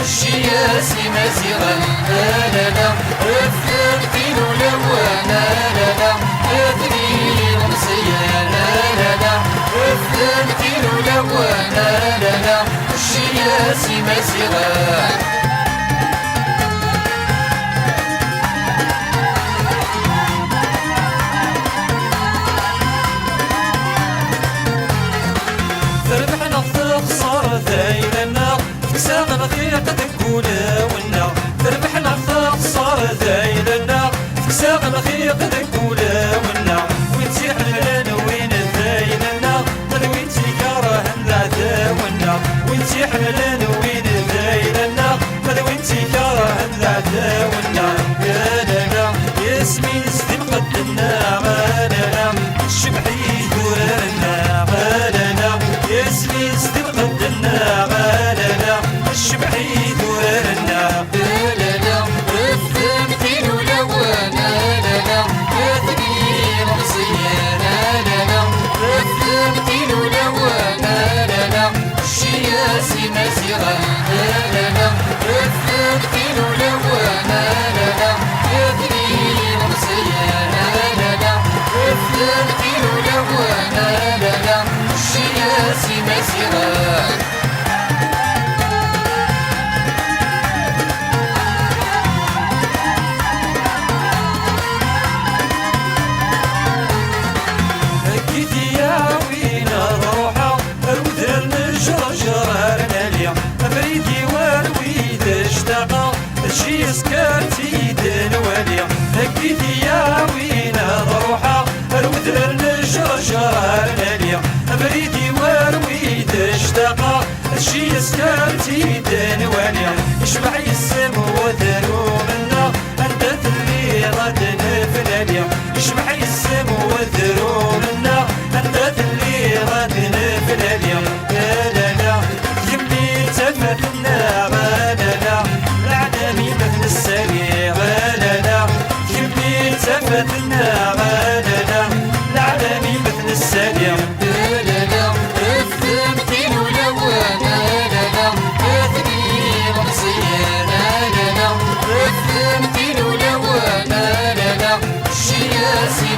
الشياسي مزيغا لا لا لا الثقيل لوانا لا لا اثنين مصيا لا لا لا الثقيل لوانا لا لا الشياسي مزيغا ساق نخيق دكولا ونا تربحنا خسارة ذايلنا ساق نخيق دكولا ونا وينتي حلال وين ذايلنا وينتي كاره ذا ونا وينتي حلال وين ذايلنا وينتي كاره ذا ونا قالنا ياسمين سدي مقدنا غالنا الشبحي دورنا غالنا ياسمين سدي مقدنا غالنا الشبحي دورنا لا الثمثيل ولوانا لا اثنين مصيانا لا الثمثيل ولوانا لا الشياسي مزيغا لا الثمثيل ولوانا لا اثنين مصيانا لا الثمثيل ولوانا لا الشياسي مزيغا شي سكرتي دنوالي هكيتي يا وين ضروحة الودر نشرشر نالي بريدي ورويد اشتاقا شي سكرتي دنوالي يشبع يسم وذرو منا انت اللي غاد نفلالي يشبع يسم وذرو منا انت اللي غاد نفلالي لا لا لا يملي تفتنا غالنا العالمي مثل السريع غالنا يملي تفتنا غالنا العالمي مثل السريع لا لا الثمثيل ولوانا لا اثنين مصيانا لا الثمثيل ولوانا لا الشياسي